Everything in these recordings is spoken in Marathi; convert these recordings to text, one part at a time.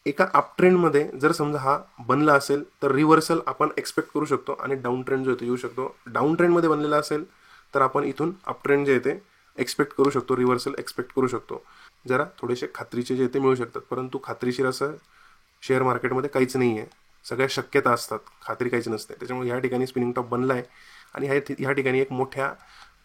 एका अप ट्रेंडमध्ये जर समजा हा बनला असेल तर रिव्हर्सल आपण एक्सपेक्ट करू शकतो आणि डाऊन ट्रेंड जो येतो येऊ शकतो. डाऊन ट्रेंडमध्ये बनलेला असेल तर आपण इथून अप ट्रेंड जे येते एक्सपेक्ट करू शकतो, रिव्हर्सल एक्सपेक्ट करू शकतो. जरा थोडेसे खात्रीचे जे येते मिळू शकतात, परंतु खात्रीशीर असं शेअर मार्केटमध्ये काहीच नाही आहे. सगळ्या शक्यता असतात, खात्री काहीच नसते. त्याच्यामुळे ह्या ठिकाणी स्पिनिंग टॉप बनला आहे आणि ह्या ठिकाणी एक मोठ्या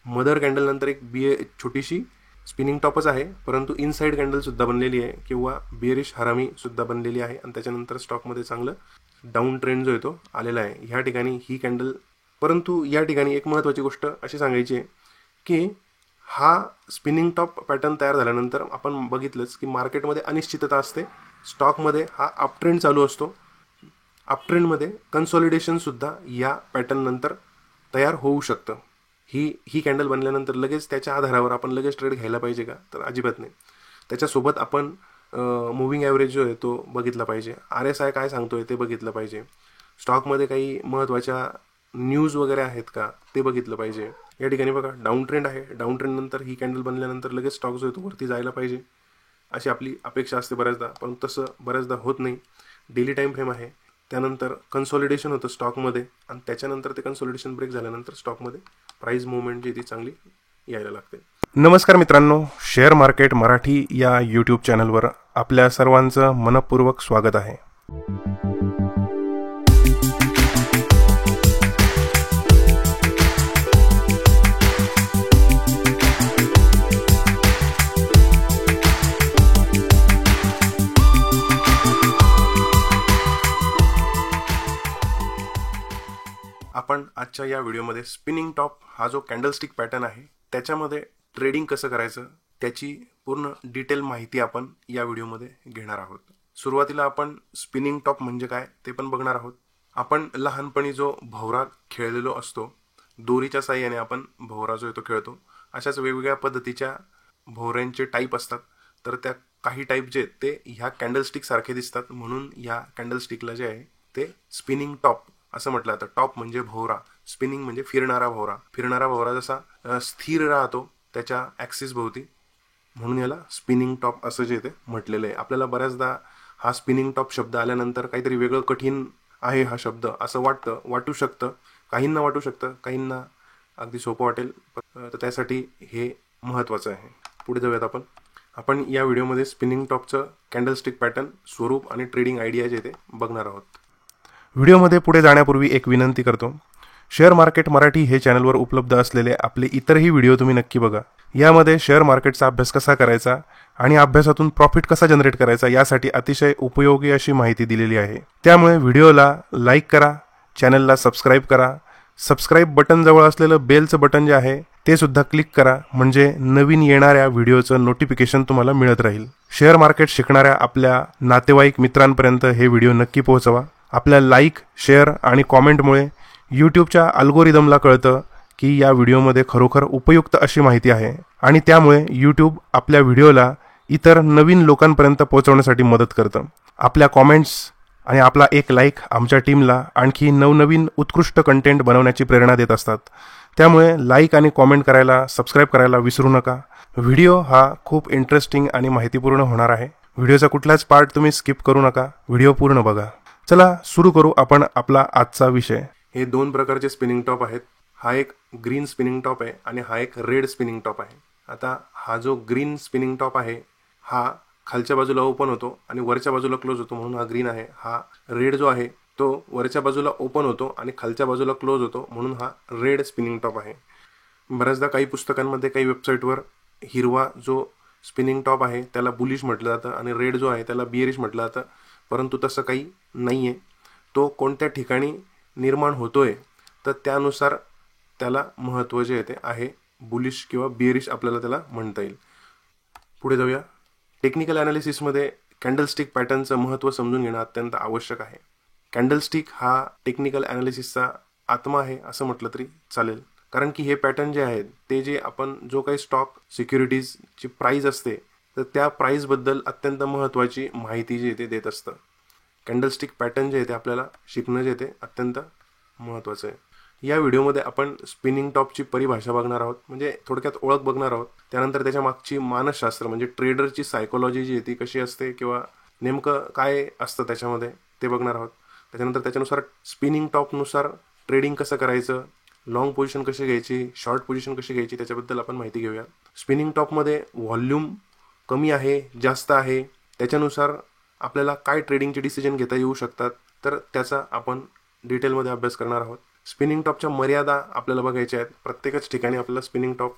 मदर कॅन्डलनंतर एक छोटीशी स्पिनिंग टॉपच आहे, परंतु इनसाइड कॅन्डलसुद्धा बनलेली आहे किंवा बिअरिश हरामीसुद्धा बनलेली आहे आणि त्याच्यानंतर स्टॉकमध्ये चांगलं डाऊन ट्रेंड जो येतो आलेला आहे ह्या ठिकाणी ही कॅन्डल. परंतु या ठिकाणी एक महत्त्वाची गोष्ट अशी सांगायची आहे की हा स्पिनिंग टॉप पॅटर्न तयार झाल्यानंतर आपण बघितलंच की मार्केटमध्ये अनिश्चितता असते. स्टॉकमध्ये हा अप ट्रेंड चालू असतो. अप ट्रेंडमध्ये कन्सॉलिडेशनसुद्धा या पॅटर्ननंतर तयार होऊ शकतं. ही कॅन्डल बनल्यानंतर लगेच त्याच्या आधारावर आपण लगेच ट्रेड घ्यायला पाहिजे का? तर अजिबात नाही. त्याच्यासोबत आपण मूव्हिंग ॲव्हरेज जो आहे तो बघितला पाहिजे. RSI काय सांगतोय ते बघितलं पाहिजे. स्टॉकमध्ये काही महत्त्वाच्या न्यूज वगैरे आहेत का ते बघितलं पाहिजे. या ठिकाणी बघा डाऊन ट्रेंड आहे. डाऊन ट्रेंडनंतर ही कॅन्डल बनल्यानंतर लगेच स्टॉक जो आहे तो वरती जायला पाहिजे अशी आपली अपेक्षा असते बऱ्याचदा, पण तसं बऱ्याचदा होत नाही. डेली टाईम फ्रेम आहे, त्यानंतर कन्सॉलिडेशन होतं स्टॉकमध्ये आणि त्याच्यानंतर ते कन्सॉलिडेशन ब्रेक झाल्यानंतर स्टॉकमध्ये प्राइस मूवमेंट जी ती चांगली यायला लागते. नमस्कार मित्रांनो, शेअर मार्केट मराठी या यूट्यूब चॅनलवर आपल्या सर्वांचं मनपूर्वक स्वागत आहे. आपण आजच्या या व्हिडिओमध्ये स्पिनिंग टॉप हा जो कॅन्डलस्टिक पॅटर्न आहे त्याच्यामध्ये ट्रेडिंग कसं करायचं त्याची पूर्ण डिटेल माहिती आपण या व्हिडिओमध्ये घेणार आहोत. सुरुवातीला आपण स्पिनिंग टॉप म्हणजे काय ते पण बघणार आहोत. आपण लहानपणी जो भोवरा खेळलेलो असतो, दोरीच्या साहाय्याने आपण भोवरा जो आहे तो खेळतो. अशाच वेगवेगळ्या पद्धतीच्या भोवऱ्यांचे टाईप असतात. तर त्या काही टाईप जे ते ह्या कॅन्डलस्टिक सारखे दिसतात, म्हणून या कॅन्डलस्टिकला जे आहे ते स्पिनिंग टॉप असं म्हटलं जातं. टॉप म्हणजे भोवरा, स्पिनिंग म्हणजे फिरणारा भोवरा. फिरणारा भोवरा जसा स्थिर राहतो त्याच्या ॲक्सिस भोवती, म्हणून याला स्पिनिंग टॉप असं जे ते म्हटलेलं आहे. आपल्याला बऱ्याचदा हा स्पिनिंग टॉप शब्द आल्यानंतर काहीतरी वेगळं कठीण आहे हा शब्द असं वाटू शकतं. काहींना वाटू शकतं, काहींना अगदी सोपं वाटेल. तर त्यासाठी हे महत्त्वाचं आहे. पुढे जाऊयात आपण या व्हिडिओमध्ये स्पिनिंग टॉपचं कॅन्डलस्टिक पॅटर्न, स्वरूप आणि ट्रेडिंग आयडिया जे ते बघणार आहोत. व्हिडिओमध्ये पुढे जाण्यापूर्वी एक विनंती करतो. शेअर मार्केट मराठी हे चॅनलवर उपलब्ध असलेले आपले इतरही व्हिडिओ तुम्ही नक्की बघा. यामध्ये शेअर मार्केटचा अभ्यास कसा करायचा आणि अभ्यासातून प्रॉफिट कसा जनरेट करायचा यासाठी अतिशय उपयोगी अशी माहिती दिलेली आहे. त्यामुळे व्हिडिओला लाईक करा, चॅनलला सबस्क्राईब करा. सबस्क्राईब बटन जवळ असलेलं बेलचं बटन जे आहे ते सुद्धा क्लिक करा, म्हणजे नवीन येणाऱ्या व्हिडिओचं नोटिफिकेशन तुम्हाला मिळत राहील. शेअर मार्केट शिकणाऱ्या आपल्या नातेवाईक मित्रांपर्यंत हे व्हिडिओ नक्की पोहोचवा. आपल्या लाईक, शेअर आणि कॉमेंटमुळे यूट्यूबच्या अल्गोरिदमला कळतं की या व्हिडिओमध्ये खरोखर उपयुक्त अशी माहिती आहे आणि त्यामुळे यूट्यूब आपल्या व्हिडिओला इतर नवीन लोकांपर्यंत पोहोचवण्यासाठी मदत करतं. आपल्या कॉमेंट्स आणि आपला एक लाईक आमच्या टीमला आणखी नवनवीन उत्कृष्ट कंटेंट बनवण्याची प्रेरणा देत असतात. त्यामुळे लाईक आणि कॉमेंट करायला, सबस्क्राईब करायला विसरू नका. व्हिडिओ हा खूप इंटरेस्टिंग आणि माहितीपूर्ण होणार आहे. व्हिडिओचा कुठलाच पार्ट तुम्ही स्किप करू नका, व्हिडिओ पूर्ण बघा. चला सुरू करू आपण आपला आजचा विषय. हे दोन प्रकारचे स्पिनिंग टॉप आहेत. हा एक ग्रीन स्पिनिंग टॉप आहे आणि हा एक रेड स्पिनिंग टॉप आहे. आता हा जो ग्रीन स्पिनिंग टॉप आहे हा खालच्या बाजूला ओपन होतो आणि वरच्या बाजूला क्लोज होतो, म्हणून हा ग्रीन आहे. हा रेड जो आहे तो वरच्या बाजूला ओपन होतो आणि खालच्या बाजूला क्लोज होतो, म्हणून हा रेड स्पिनिंग टॉप आहे. बऱ्याचदा काही पुस्तकांमध्ये, काही वेबसाईटवर हिरवा जो स्पिनिंग टॉप आहे त्याला बुलिश म्हटलं जातं आणि रेड जो आहे त्याला बिअरिश म्हटलं जातं, परंतु तसं काही नाही आहे. तो कोणत्या ठिकाणी निर्माण होतोय तर त्यानुसार त्याला महत्त्व जे येते आहे बुलिश किंवा बिअरिश आपल्याला त्याला म्हणता येईल. पुढे जाऊया. टेक्निकल ॲनालिसिसमध्ये कॅन्डलस्टिक पॅटर्नचं महत्त्व समजून घेणं अत्यंत आवश्यक आहे. कॅन्डलस्टिक हा टेक्निकल ॲनालिसिसचा आत्मा आहे असं म्हटलं तरी चालेल, कारण की हे पॅटर्न जे आहेत ते जे आपण जो काही स्टॉक सिक्युरिटीजची प्राईज असते तर त्या प्राईजबद्दल अत्यंत महत्त्वाची माहिती जी ते देत असतं. कॅन्डलस्टिक पॅटर्न जे आहे ते आपल्याला शिकणं जे ते अत्यंत महत्त्वाचं आहे. या व्हिडिओमध्ये आपण स्पिनिंग टॉपची परिभाषा बघणार आहोत, म्हणजे थोडक्यात ओळख बघणार आहोत. त्यानंतर त्याच्या मागची मानसशास्त्र म्हणजे ट्रेडरची सायकोलॉजी जी आहे ती कशी असते किंवा नेमकं काय असतं त्याच्यामध्ये ते बघणार आहोत. त्याच्यानंतर त्याच्यानुसार स्पिनिंग टॉपनुसार ट्रेडिंग कसं करायचं, लॉंग पोझिशन कशी घ्यायची, शॉर्ट पोझिशन कशी घ्यायची, त्याच्याबद्दल आपण माहिती घेऊया. स्पिनिंग टॉपमध्ये व्हॉल्यूम कमी आहे जास्त आहे त्याच्यानुसार आपल्याला काय ट्रेडिंगचे डिसिजन घेता येऊ शकतात, तर त्याचा आपण डिटेलमध्ये अभ्यास करणार आहोत. स्पिनिंग टॉपच्या मर्यादा आपल्याला बघायच्या आहेत. प्रत्येकच ठिकाणी आपल्याला स्पिनिंग टॉप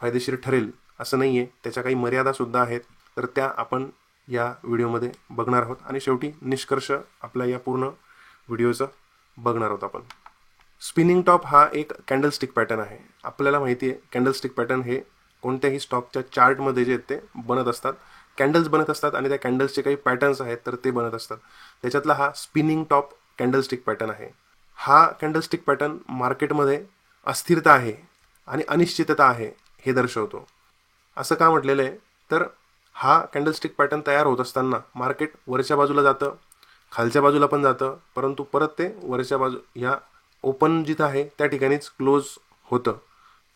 फायदेशीर ठरेल असं नाही आहे, त्याच्या काही मर्यादासुद्धा आहेत, तर त्या आपण या व्हिडिओमध्ये बघणार आहोत आणि शेवटी निष्कर्ष आपल्या या पूर्ण व्हिडिओचा बघणार आहोत आपण. स्पिनिंग टॉप हा एक कॅन्डलस्टिक पॅटर्न आहे. आपल्याला माहिती आहे कॅन्डलस्टिक पॅटर्न हे कोणत्याही स्टॉकच्या चार्टमध्ये जे ते बनत असतात, कॅन्डल्स बनत असतात आणि त्या कॅन्डल्सचे काही पॅटर्न्स आहेत तर ते बनत असतात. त्याच्यातला हा स्पिनिंग टॉप कॅन्डलस्टिक पॅटर्न आहे. हा कॅन्डलस्टिक पॅटर्न मार्केटमध्ये अस्थिरता आहे आणि अनिश्चितता आहे हे दर्शवतो. असं का म्हटलेलं आहे, तर हा कॅन्डलस्टिक पॅटर्न तयार होत असताना मार्केट वरच्या बाजूला जातं, खालच्या बाजूला पण जातं, परंतु परत ते वरच्या बाजू ह्या ओपन जिथं आहे त्या ठिकाणीच क्लोज होतं.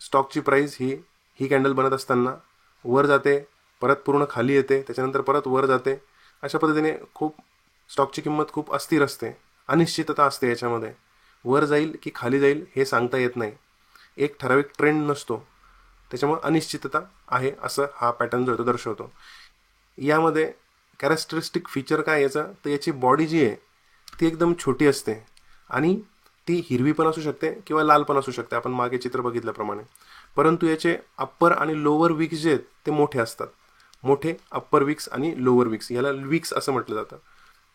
स्टॉकची प्राईस ही कॅन्डल बनत असताना वर जाते, परत पूर्ण खाली येते, त्याच्यानंतर परत वर जाते. अशा पद्धतीने स्टॉकची किंमत खूप अस्थिर असते, अनिश्चितता असते. याच्यामध्ये वर जाईल की खाली जाईल हे सांगता येत नाही, एक ठराविक ट्रेंड नसतो, त्याच्यामुळे अनिश्चितता आहे असं हा पॅटर्न जो तो दर्शवतो. यामध्ये कॅरेक्टरिस्टिक फीचर काय याचं, तर याची बॉडी जी आहे ती एकदम छोटी असते आणि ती हिरवी पण असू शकते किंवा लाल पण असू शकते, आपण मागे चित्र बघितल्याप्रमाणे. परंतु याचे अप्पर आणि लोअर विक्स जे आहेत ते मोठे असतात. मोठे अप्पर विक्स आणि लोअर विक्स, याला विक्स असं म्हटलं जातं.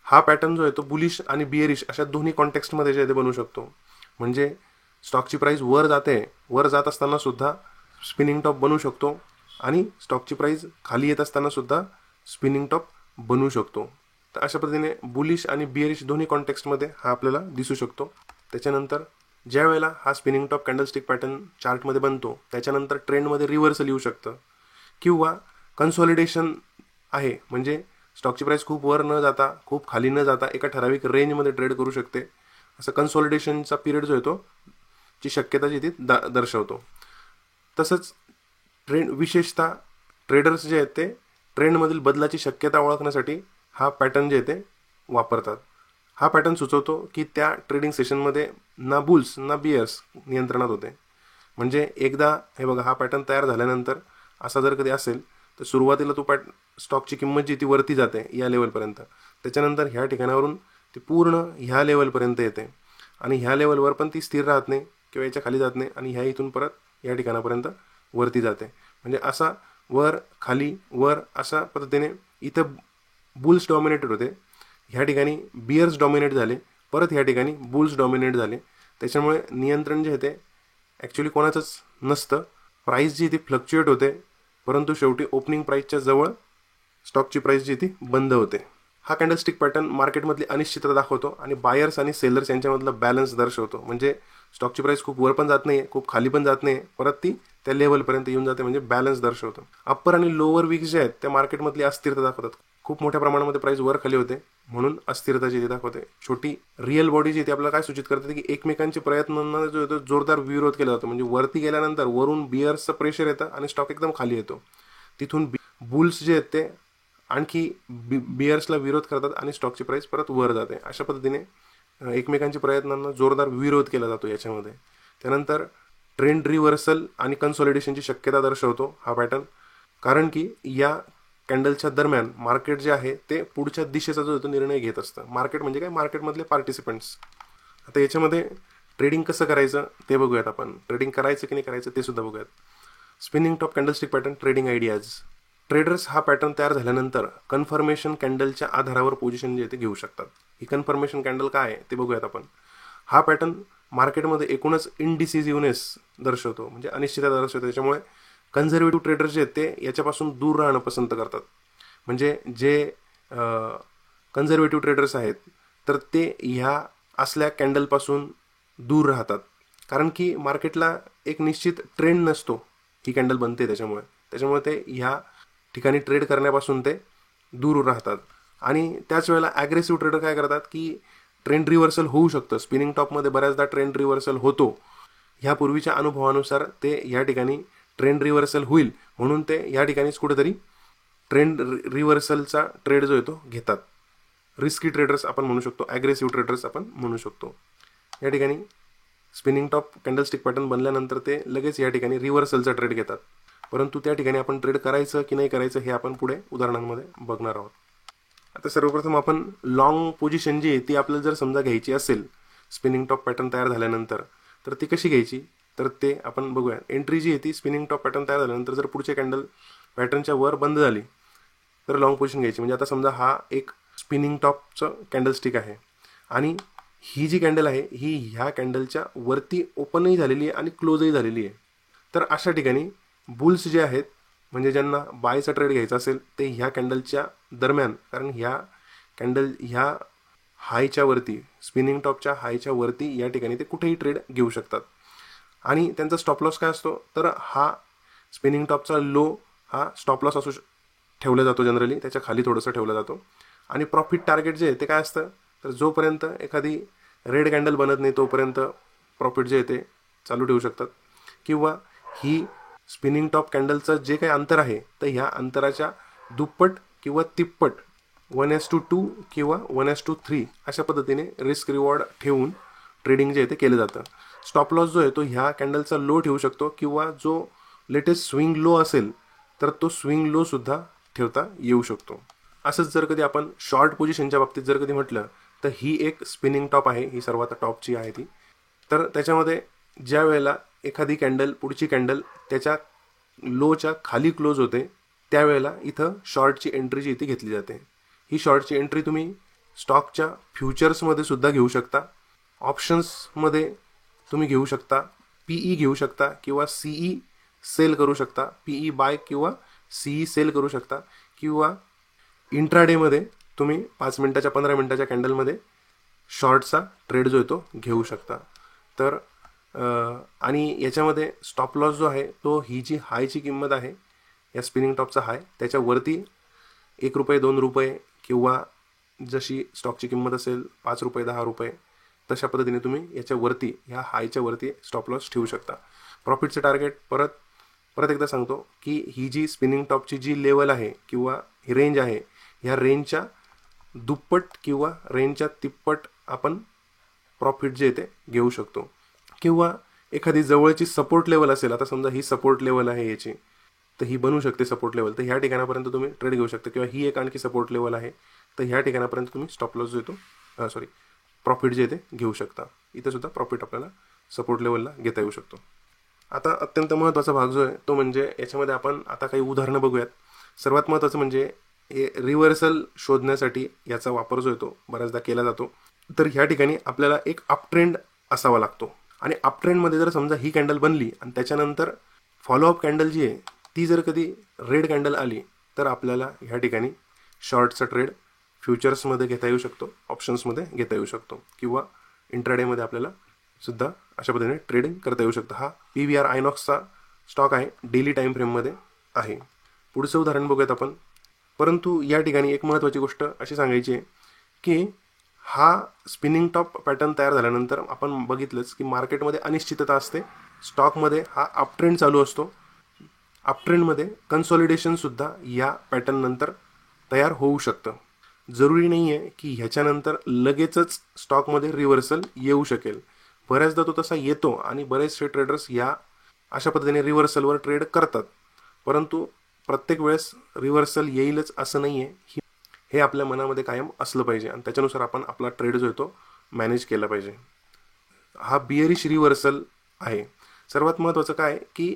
हा पॅटर्न जो आहे तो बुलिश आणि बिअरिश अशा दोन्ही कॉन्टेक्स्टमध्ये जे ते बनू शकतो. म्हणजे स्टॉकची प्राईस वर जात असताना सुद्धा स्पिनिंग टॉप बनू शकतो आणि स्टॉकची प्राईस खाली येत असताना सुद्धा स्पिनिंग टॉप बनू शकतो. तर अशा पद्धतीने बुलिश आणि बिअरिश दोन्ही कॉन्टेक्स्टमध्ये हा आपल्याला दिसू शकतो. त्याच्यानंतर ज्या वेळेला हा स्पिनिंग टॉप कॅन्डलस्टिक पॅटर्न चार्टमध्ये बनतो त्याच्यानंतर ट्रेंडमध्ये रिव्हर्सल येऊ शकतं किंवा कन्सॉलिडेशन आहे, म्हणजे स्टॉकची प्राईस खूप वर न जाता खूप खाली न जाता एका ठराविक रेंजमध्ये ट्रेड करू शकते. असं कन्सॉलिडेशनचा पिरियड जो आहे तो ची शक्यता जी ती दर्शवतो. तसंच विशेषतः ट्रेडर्स जे आहेत ते ट्रेंडमधील बदलाची शक्यता ओळखण्यासाठी हा पॅटर्न जे आहे ते वापरतात. हा पॅटर्न सुचवतो की त्या ट्रेडिंग सेशनमध्ये ना बुल्स ना बियर्स नियंत्रणात होते. म्हणजे एकदा हे बघा, हा पॅटर्न तयार झाल्यानंतर असा जर कधी असेल तर सुरुवातीला स्टॉकची किंमत जी ती वरती जाते या लेवलपर्यंत, त्याच्यानंतर ह्या ठिकाणावरून ती पूर्ण ह्या लेवलपर्यंत येते आणि ह्या लेवलवर पण ती स्थिर राहत नाही किंवा याच्या खाली जात नाही आणि ह्या इथून परत या ठिकाणापर्यंत वरती जाते. म्हणजे असा वर खाली वर अशा पद्धतीने इथं बुल्स डॉमिनेटेड होते, ह्या ठिकाणी बियर्स डॉमिनेट झाले, परत ह्या ठिकाणी बुल्स डॉमिनेट झाले. त्याच्यामुळे नियंत्रण जे आहे ते ॲक्च्युली कोणाचंच नसतं. प्राईस जी ती फ्लक्च्युएट होते, परंतु शेवटी ओपनिंग प्राईसच्या जवळ स्टॉकची प्राईस जी ती बंद होते. हा कॅन्डलस्टिक पॅटर्न मार्केटमधली अनिश्चितता दाखवतो आणि बायर्स आणि सेलर्स यांच्यामधला बॅलन्स दर्शवतो. म्हणजे स्टॉकची प्राईस खूप वर पण जात नाही, खूप खाली पण जात नाही, परत ती त्या लेवलपर्यंत येऊन जाते, म्हणजे बॅलन्स दर्शवतो. अप्पर आणि लोअर विक्स जे आहेत त्या मार्केटमधली अस्थिरता दाखवतात. खूप मोठ्या प्रमाणामध्ये प्राईस वर खाली होते म्हणून अस्थिरता जी ती दाखवते. छोटी रिअल बॉडी जी ती आपल्याला काय सूचित करते की एकमेकांच्या प्रयत्नांना जो येतो जोरदार विरोध केला जातो. म्हणजे वरती गेल्यानंतर वरून बियर्सचं प्रेशर येतं आणि स्टॉक एकदम खाली येतो. तिथून बुल्स जे आहेत ते आणखी बियर्सला विरोध करतात आणि स्टॉकची प्राईस परत वर जाते. अशा पद्धतीने एकमेकांच्या प्रयत्नांना जोरदार विरोध केला जातो याच्यामध्ये. त्यानंतर ट्रेंड रिव्हर्सल आणि कन्सॉलिडेशनची शक्यता दर्शवतो हा पॅटर्न, कारण की या कॅन्डलच्या दरम्यान मार्केट जे आहे ते पुढच्या दिशेचा जो तो निर्णय घेत असतं. मार्केट म्हणजे काय, मार्केटमधले पार्टिसिपंट्स. आता याच्यामध्ये ट्रेडिंग कसं करायचं ते बघूयात आपण. ट्रेडिंग करायचं की नाही करायचं ते सुद्धा बघूयात. Spinning top candlestick pattern trading ideas. Traders हा पॅटर्न तयार झाल्यानंतर कन्फर्मेशन कॅन्डलच्या आधारावर पोझिशन जे ते घेऊ शकतात. ही कन्फर्मेशन कॅन्डल काय आहे ते बघूयात आपण. हा पॅटर्न मार्केटमध्ये एकूणच इनडिसिजिव्हनेस दर्शवतो, म्हणजे अनिश्चितता दर्शवतो. त्याच्यामुळे कन्झर्वेटिव्ह ट्रेडर्स जे आहेत ते याच्यापासून दूर राहणं पसंत करतात. म्हणजे जे कन्झर्वेटिव्ह ट्रेडर्स आहेत तर ते ह्या असल्या कॅन्डलपासून दूर राहतात, कारण की मार्केटला एक निश्चित ट्रेंड नसतो. ही कॅन्डल बनते त्याच्यामुळे ते ह्या ठिकाणी ट्रेड करण्यापासून ते दूर राहतात. आणि त्याच वेळेला ॲग्रेसिव्ह ट्रेडर काय करतात की ट्रेंड रिव्हर्सल होऊ शकतं. स्पिनिंग टॉपमध्ये बऱ्याचदा ट्रेंड रिव्हर्सल होतो. ह्या पूर्वीच्या अनुभवानुसार ते या ठिकाणी ट्रेंड रिव्हर्सल होईल म्हणून ते या ठिकाणीच कुठेतरी ट्रेंड रिव्हर्सलचा ट्रेड जो आहे तो घेतात. रिस्की ट्रेडर्स आपण म्हणू शकतो, ॲग्रेसिव्ह ट्रेडर्स आपण म्हणू शकतो. या ठिकाणी स्पिनिंग टॉप कॅन्डलस्टिक पॅटर्न बनल्यानंतर ते लगेच या ठिकाणी रिव्हर्सलचा ट्रेड घेतात, परंतु त्या ठिकाणी आपण ट्रेड करायचं की नाही करायचं हे आपण पुढे उदाहरणांमध्ये बघणार आहोत. आता सर्वप्रथम आपण लॉंग पोझिशन जी आहे ती आपल्याला जर समजा घ्यायची असेल स्पिनिंग टॉप पॅटर्न तयार झाल्यानंतर, तर ती कशी घ्यायची तर ते आपण बघूया. एंट्री जी आहे ती स्पिनिंग टॉप पॅटर्न तयार झाल्यानंतर जर पुढचे कॅन्डल पॅटर्नच्या वर बंद झाली तर लॉंग पोझिशन घ्यायची. म्हणजे आता समजा हा एक स्पिनिंग टॉपचं कॅन्डलस्टिक आहे आणि ही जी कॅन्डल आहे ही ह्या कॅन्डलच्या वरती ओपनही झालेली आहे आणि क्लोजही झालेली आहे. तर अशा ठिकाणी बुल्स जे आहेत म्हणजे ज्यांना बायचा ट्रेड घ्यायचा असेल ते ह्या कॅन्डलच्या दरम्यान, कारण ह्या कॅन्डल ह्या हायच्या वरती स्पिनिंग टॉपच्या हायच्या वरती या ठिकाणी ते कुठेही ट्रेड घेऊ शकतात. आणि त्यांचा स्टॉप लॉस काय असतो तर हा स्पिनिंग टॉपचा लो हा स्टॉप लॉस ठेवला जातो, जनरली त्याच्या खाली थोडंसं ठेवला जातो. आणि प्रॉफिट टार्गेट जे आहे ते काय असतं तर जोपर्यंत एखादी रेड कॅन्डल बनत नाही तोपर्यंत प्रॉफिट जे आहे ते चालू ठेवू शकतात. किंवा ही स्पिनिंग टॉप कॅन्डलचं जे काही अंतर आहे तर ह्या अंतराच्या दुप्पट किंवा तिप्पट 1:2 किंवा 1:3 अशा पद्धतीने रिस्क रिवॉर्ड ठेवून ट्रेडिंग जे आहे ते केलं जातं. स्टॉप लॉस जो आहे तो ह्या कॅन्डलचा लो ठेवू शकतो किंवा जो लेटेस्ट स्विंग लो असेल तर तो स्विंग लो सुद्धा ठेवता येऊ शकतो. असंच जर कधी आपण शॉर्ट पोझिशनच्या बाबतीत जर कधी म्हटलं तर ही एक स्पिनिंग टॉप आहे, ही सर्वात टॉपची आहे ती. तर त्याच्यामध्ये ज्या वेळेला एखादी कॅन्डल पुढची कॅन्डल त्याच्या लोच्या खाली क्लोज होते त्यावेळेला इथं शॉर्टची एंट्री जी ती घेतली जाते. ही शॉर्टची एंट्री तुम्ही स्टॉकच्या फ्युचर्समध्ये सुद्धा घेऊ शकता, ऑप्शन्समध्ये तुम्ही घेऊ शकता, पीई घेऊ शकता किंवा सीई सेल करू शकता, पीई बाय किंवा सीई सेल करू शकता, किंवा इंट्राडेमध्ये तुम्ही 5 मिनिटाच्या 15 मिनिटाच्या कॅन्डलमध्ये शॉर्टचा ट्रेड जो आहे तो घेऊ शकता. तर आणि याच्यामध्ये स्टॉप लॉस जो आहे तो ही जी हायची किंमत आहे या स्पिनिंग टॉपचा हाय त्याच्यावरती ₹1 ₹2 किंवा जशी स्टॉकची किंमत असेल ₹5 ₹10 तशा पद्धतीने तुम्ही याच्यावरती ह्या हायच्या वरती स्टॉप लॉस ठेवू शकता. प्रॉफिटचे टार्गेट परत एकदा सांगतो की ही जी स्पिनिंग टॉपची जी लेवल आहे किंवा ही रेंज आहे ह्या रेंजच्या दुप्पट किंवा रेंजच्या तिप्पट आपण प्रॉफिट जे आहे ते घेऊ शकतो. किंवा एखादी जवळची सपोर्ट लेवल असेल, आता समजा ही सपोर्ट लेवल आहे याची, तर ही बनवू शकते सपोर्ट लेवल, तर ह्या ठिकाणापर्यंत तुम्ही ट्रेड घेऊ शकता. किंवा ही एक आणखी सपोर्ट लेवल आहे तर ह्या ठिकाणापर्यंत तुम्ही स्टॉप लॉस जो येतो प्रॉफिट जे आहे ते घेऊ शकता. इथं सुद्धा प्रॉफिट आपल्याला सपोर्ट लेवलला घेता येऊ शकतो. आता अत्यंत महत्त्वाचा भाग जो आहे तो म्हणजे याच्यामध्ये आपण आता काही उदाहरणं बघूयात. सर्वात महत्त्वाचं म्हणजे हे रिव्हर्सल शोधण्यासाठी याचा वापर जो आहे तो बऱ्याचदा केला जातो. तर ह्या ठिकाणी आपल्याला एक अपट्रेंड असावा लागतो आणि अपट्रेंडमध्ये जर समजा ही कॅन्डल बनली आणि त्याच्यानंतर फॉलोअप कॅन्डल जी आहे ती जर कधी रेड कॅन्डल आली तर आपल्याला ह्या ठिकाणी शॉर्टचा ट्रेड फ्युचर्समध्ये घेता येऊ शकतो, ऑप्शन्समध्ये घेता येऊ शकतो किंवा इंट्राडेमध्ये आपल्याला सुद्धा अशा पद्धतीने ट्रेडिंग करता येऊ शकतं. हा PVR आयनॉक्सचा स्टॉक आहे, डेली टाईम फ्रेममध्ये आहे. पुढचं उदाहरण बघूयात आपण. परंतु या ठिकाणी एक महत्त्वाची गोष्ट अशी सांगायची आहे की हा स्पिनिंग टॉप पॅटर्न तयार झाल्यानंतर आपण बघितलंच की मार्केटमध्ये अनिश्चितता असते. स्टॉकमध्ये हा अपट्रेंड चालू असतो. अपट्रेंडमध्ये कन्सॉलिडेशनसुद्धा या पॅटर्न नंतर तयार होऊ शकतं. जरुरी नाही आहे की ह्याच्यानंतर लगेचच स्टॉकमध्ये रिव्हर्सल येऊ शकेल. बऱ्याचदा तो तसा येतो आणि बरेचसे ट्रेडर्स या अशा पद्धतीने रिव्हर्सलवर ट्रेड करतात. परंतु प्रत्येक वेळेस रिव्हर्सल येईलच असं नाही आहे, हे आपल्या मनामध्ये कायम असलं पाहिजे आणि त्याच्यानुसार आपण आपला ट्रेड जो आहे तो मॅनेज केला पाहिजे. हा बिअरिश रिव्हर्सल आहे. सर्वात महत्त्वाचं काय की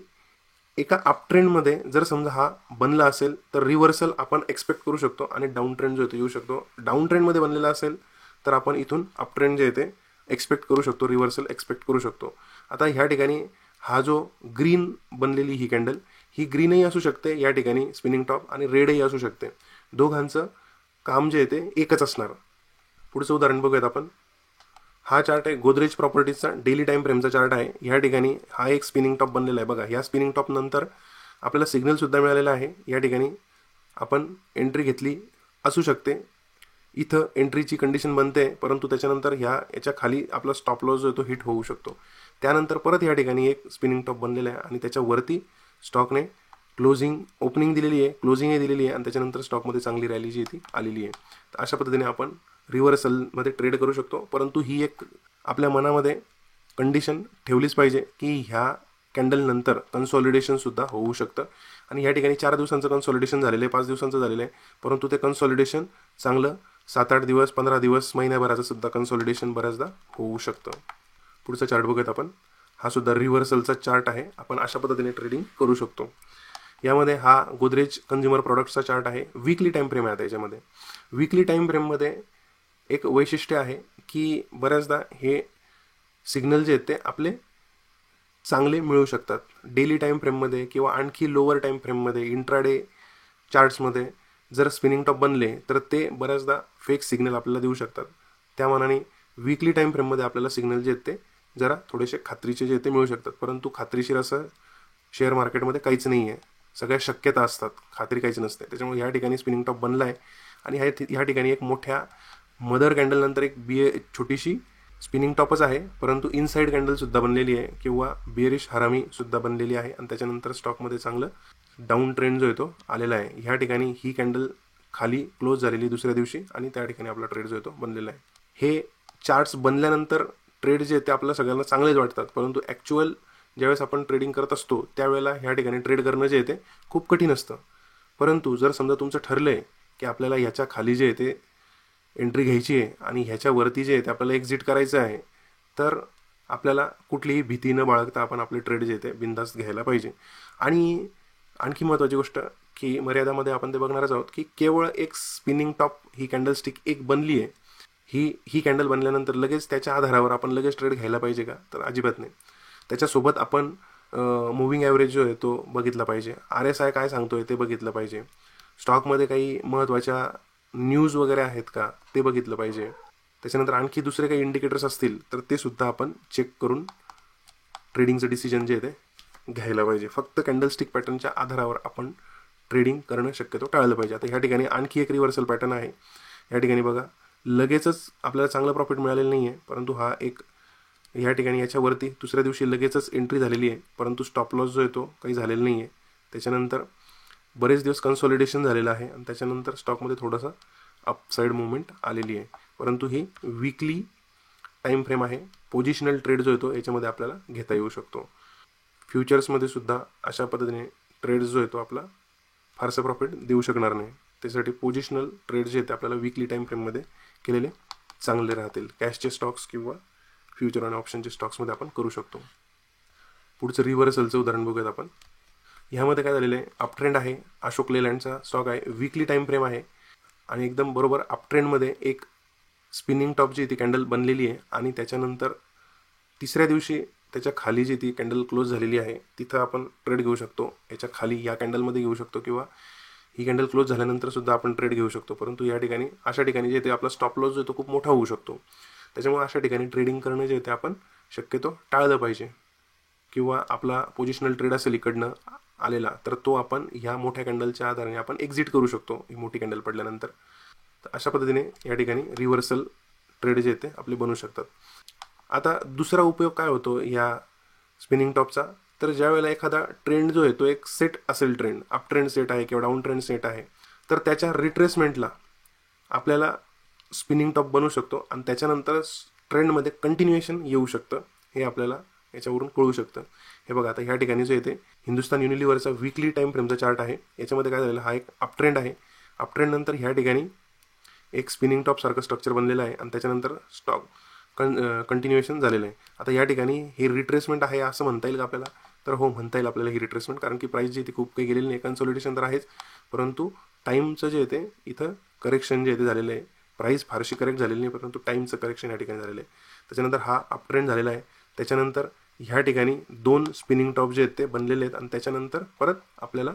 एका अपट्रेंडमध्ये जर समजा हा बनला असेल तर रिव्हर्सल आपण एक्सपेक्ट करू शकतो आणि डाऊन ट्रेंड जो आहे तो येऊ शकतो. डाऊन ट्रेंडमध्ये बनलेला असेल तर आपण इथून अपट्रेंड जे आहे ते एक्सपेक्ट करू शकतो, रिव्हर्सल एक्सपेक्ट करू शकतो. आता ह्या ठिकाणी हा जो ग्रीन बनलेली ही कॅन्डल ही ग्रीनही असू शकते या ठिकाणी स्पिनिंग टॉप आणि रेडही असू शकते. दोघांचं काम जे आहे ते एकच असणार. पुढचं उदाहरण बघूयात आपण. हा चार्ट आहे गोदरेज प्रॉपर्टीजचा डेली टाईम फ्रेमचा चार्ट आहे. ह्या ठिकाणी हा एक स्पिनिंग टॉप बनलेला आहे बघा. ह्या स्पिनिंग टॉप नंतर आपल्याला सिग्नलसुद्धा मिळालेला आहे. या ठिकाणी आपण एंट्री घेतली असू शकते. इथं एंट्रीची कंडिशन बनते परंतु त्याच्यानंतर याच्या खाली आपला स्टॉप लॉस जो आहे तो हिट होऊ शकतो. त्यानंतर परत या ठिकाणी एक स्पिनिंग टॉप बनलेला आहे आणि त्याच्यावरती स्टॉकने क्लोजिंग ओपनिंग दिलेली आहे, क्लोजिंगही दिलेली आहे आणि त्याच्यानंतर स्टॉकमध्ये चांगली रॅली जी आहे ती आलेली आहे. तर अशा पद्धतीने आपण रिव्हर्सलमध्ये ट्रेड करू शकतो. परंतु ही एक आपल्या मनामध्ये कंडिशन ठेवलीच पाहिजे की ह्या कॅन्डलनंतर कन्सॉलिडेशनसुद्धा होऊ शकतं. आणि या ठिकाणी 4 दिवसांचं कन्सॉलिडेशन झालेलं आहे, 5 दिवसांचं झालेलं आहे, परंतु ते कन्सॉलिडेशन चांगलं 7-8 दिवस, 15 दिवस, महिन्याभराचं सुद्धा कन्सॉलिडेशन बऱ्याचदा होऊ शकतं. पुढचा चार्ट बघूयात आपण. हा सुद्धा रिव्हर्सलचा चार्ट आहे. आपण अशा पद्धतीने ट्रेडिंग करू शकतो. यामध्ये हा गोदरेज कंझ्युमर प्रॉडक्ट्सचा चार्ट आहे. वीकली टाईम फ्रेम आहे. त्याच्यामध्ये वीकली टाईम फ्रेममध्ये एक वैशिष्ट्य आहे की बऱ्याचदा हे सिग्नल जे आहेत ते आपले चांगले मिळू शकतात. डेली टाईम फ्रेममध्ये किंवा आणखी लोअर टाईम फ्रेममध्ये इंट्राडे चार्ट्समध्ये जर स्पिनिंग टॉप बनले तर ते बऱ्याचदा फेक सिग्नल आपल्याला देऊ शकतात. त्या मानाने वीकली टाईम फ्रेममध्ये आपल्याला सिग्नल जे आहेत ते जरा थोडेसे खात्रीचे जे ते मिळू शकतात. परंतु खात्रीशीर असं शेअर मार्केटमध्ये काहीच नाही आहे. सगळ्या शक्यता असतात, खात्री काहीच नसते. त्याच्यामुळे ह्या ठिकाणी स्पिनिंग टॉप बनला आहे आणि ह्या ठिकाणी एक मोठ्या मदर कॅन्डलनंतर एक छोटीशी स्पिनिंग टॉपच आहे, परंतु इनसाइड कॅन्डलसुद्धा बनलेली आहे किंवा बिअरिश हरामीसुद्धा बनलेली आहे आणि त्याच्यानंतर स्टॉकमध्ये चांगलं डाऊन ट्रेंड जो आहे तो आलेला आहे. ह्या ठिकाणी ही कॅन्डल खाली क्लोज झालेली दुसऱ्या दिवशी आणि त्या ठिकाणी आपला ट्रेड जो आहे तो बनलेला आहे. हे चार्ट्स बनल्यानंतर ट्रेड जे ते आपल्याला सगळ्यांना चांगलेच वाटतात, परंतु ॲक्च्युअल ज्यावेळेस आपण ट्रेडिंग करत असतो त्यावेळेला ह्या ठिकाणी ट्रेड करणं जे आहे ते खूप कठीण असतं. परंतु जर समजा तुमचं ठरलं आहे की आपल्याला ह्याच्या खाली जे आहे ते एंट्री घ्यायची आहे आणि ह्याच्यावरती जे आहे ते आपल्याला एक्झिट करायचं आहे, तर आपल्याला कुठलीही भीती न बाळगता आपण आपले ट्रेड जे आहे ते बिनधास्त घ्यायला पाहिजे. आणि आणखी महत्त्वाची गोष्ट की मर्यादामध्ये आपण ते बघणारच आहोत की केवळ एक स्पिनिंग टॉप ही कॅन्डलस्टिक एक बनली आहे, ही कॅन्डल बनल्यानंतर लगेच त्याच्या आधारावर आपण लगेच ट्रेड घ्यायला पाहिजे का? तर अजिबात नाही. त्याच्यासोबत आपण मूव्हिंग ॲव्हरेज जो आहे तो बघितला पाहिजे. RSI काय सांगतोय ते बघितलं पाहिजे. स्टॉकमध्ये काही महत्त्वाच्या न्यूज वगैरे आहेत का ते बघितलं पाहिजे. त्याच्यानंतर आणखी दुसरे काही इंडिकेटर्स असतील तर ते सुद्धा आपण चेक करून ट्रेडिंगचं डिसिजन जे आहे ते घ्यायला पाहिजे. फक्त कॅन्डलस्टिक पॅटर्नच्या आधारावर आपण ट्रेडिंग करणं शक्यतो टाळलं पाहिजे. आता ह्या ठिकाणी आणखी एक रिव्हर्सल पॅटर्न आहे. या ठिकाणी बघा लगेचच आपल्याला चांगलं प्रॉफिट मिळालेलं नाही आहे, परंतु हा एक ह्या ठिकाणी याच्यावरती दुसऱ्या दिवसाची लगेचच एंट्री झालेली आहे, परंतु स्टॉप लॉस जो आहे तो काही झालेला नाही आहे. त्याच्यानंतर बरेच दिवस कन्सॉलिडेशन झालेलं आहे आणि त्याच्यानंतर स्टॉकमध्ये थोडंसं अपसाईड मुवमेंट आलेली आहे, परंतु ही वीकली टाईम फ्रेम आहे. पोझिशनल ट्रेड जो आहे तो याच्यामध्ये आपल्याला घेता येऊ शकतो. फ्युचर्समध्ये सुद्धा अशा पद्धतीने ट्रेड जो आहे तो आपला फारसं प्रॉफिट देऊ शकणार नाही. त्यासाठी पोझिशनल ट्रेड जे आहेत आपल्याला वीकली टाईम फ्रेममध्ये केलेले चांगले राहतील. कॅशचे स्टॉक्स किंवा फ्युचर आणि ऑप्शनचे स्टॉक्समध्ये आपण करू शकतो. पुढचं रिव्हर्सलचं उदाहरण बघूयात आपण. ह्यामध्ये काय झालेलं आहे, अपट्रेंड आहे. अशोक लेलँडचा स्टॉक आहे, वीकली टाईम फ्रेम आहे आणि एकदम बरोबर अपट्रेंडमध्ये एक स्पिनिंग टॉप जी ती कॅन्डल बनलेली आहे आणि त्याच्यानंतर तिसऱ्या दिवशी त्याच्या खाली जी ती कॅन्डल क्लोज झालेली आहे तिथं आपण ट्रेड घेऊ शकतो. याच्या खाली या कॅन्डलमध्ये घेऊ शकतो किंवा ही कॅन्डल क्लोज झाल्यानंतर सुद्धा आपण ट्रेड घेऊ शकतो. परंतु या ठिकाणी अशा ठिकाणी जे ते आपला स्टॉप लॉस जो तो खूप मोठा होऊ शकतो. त्याच्यामुळे अशा ठिकाणी ट्रेडिंग करणं जे ते आपण शक्यतो टाळलं पाहिजे. किंवा आपला पोझिशनल ट्रेड असेल इकडनं आलेला तर तो आपण ह्या मोठ्या कॅन्डलच्या आधाराने आपण एक्झिट करू शकतो ही मोठी कॅन्डल पडल्यानंतर. तर अशा पद्धतीने या ठिकाणी रिव्हर्सल ट्रेड जे ते आपले बनू शकतात. आता दुसरा उपयोग काय होतो या स्पिनिंग टॉपचा, तर ज्यावेळेला एखादा ट्रेंड जो आहे तो एक सेट असेल, ट्रेंड अप ट्रेंड सेट आहे किंवा डाऊन ट्रेंड सेट आहे, तर त्याच्या रिट्रेसमेंटला आपल्याला स्पिनिंग टॉप बनू शकतो आणि त्याच्यानंतर ट्रेंडमध्ये कंटिन्युएशन येऊ शकतं. हे आपल्याला याच्यावरून कळू शकतं. हे बघा आता ह्या ठिकाणी जो येते हिंदुस्तान युनिलिव्हरचा वीकली टाईम फ्रेमचा चार्ट आहे. याच्यामध्ये काय झालेलं, हा एक अपट्रेंड आहे. अपट्रेंडनंतर ह्या ठिकाणी एक स्पिनिंग टॉप सारखं स्ट्रक्चर बनलेलं आहे आणि त्याच्यानंतर स्टॉक कंटिन्युएशन झालेलं आहे. आता या ठिकाणी ही रिट्रेसमेंट आहे असं म्हणता येईल का आपल्याला? तर हो, म्हणता येईल आपल्याला ही रिट्रेसमेंट, कारण की प्राईस जी ती खूप काही गेलेली नाही. कन्सॉलिडेशन तर आहेच, परंतु टाईमचं जे येते इथं करेक्शन जे येते झालेलं आहे. प्राईस फारशी करेक्ट झालेली नाही, परंतु टाईमचं करेक्शन या ठिकाणी झालेलं आहे. त्याच्यानंतर हा अपट्रेंड झालेला आहे. त्याच्यानंतर ह्या ठिकाणी 2 स्पिनिंग टॉप जे आहेत ते बनलेले आहेत आणि त्याच्यानंतर परत आपल्याला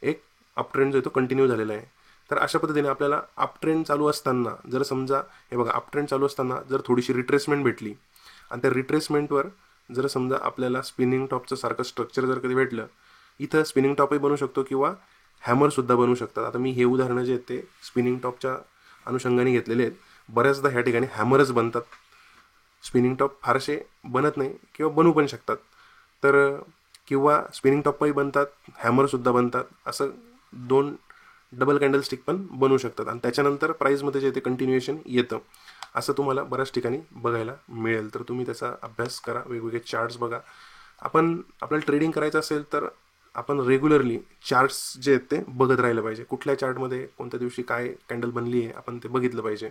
एक अपट्रेंड जो आहे तो कंटिन्यू झालेला आहे. तर अशा पद्धतीने आपल्याला अपट्रेंड चालू असताना जर समजा हे बघा अपट्रेंड चालू असताना जर थोडीशी रिट्रेसमेंट भेटली आणि त्या रिट्रेसमेंटवर जर समजा आपल्याला स्पिनिंग टॉपचं सारखं स्ट्रक्चर जर कधी भेटलं, इथं स्पिनिंग टॉपही बनू शकतो किंवा हॅमरसुद्धा बनू शकतात. आता मी हे उदाहरणं जे आहेत ते स्पिनिंग टॉपच्या अनुषंगाने घेतलेले आहेत. बऱ्याचदा ह्या ठिकाणी हॅमरच बनतात, स्पिनिंग टॉप फारसे बनत नाही किंवा बनू पण शकतात. तर किंवा स्पिनिंग टॉपही बनतात, हॅमरसुद्धा बनतात. असं 2 डबल कॅन्डलस्टिक पण बनवू शकतात आणि त्याच्यानंतर प्राईजमध्ये जे ते कंटिन्युएशन येतं. असं तुम्हाला बऱ्याच ठिकाणी बघायला मिळेल. तर तुम्ही त्याचा अभ्यास करा, वेगवेगळे चार्ट्स बघा. आपल्याला ट्रेडिंग करायचं असेल तर आपण रेग्युलरली चार्ट्स जे आहेत ते बघत राहिलं पाहिजे. कुठल्या चार्टमध्ये कोणत्या दिवशी काय कॅन्डल बनली आहे आपण ते बघितलं पाहिजे.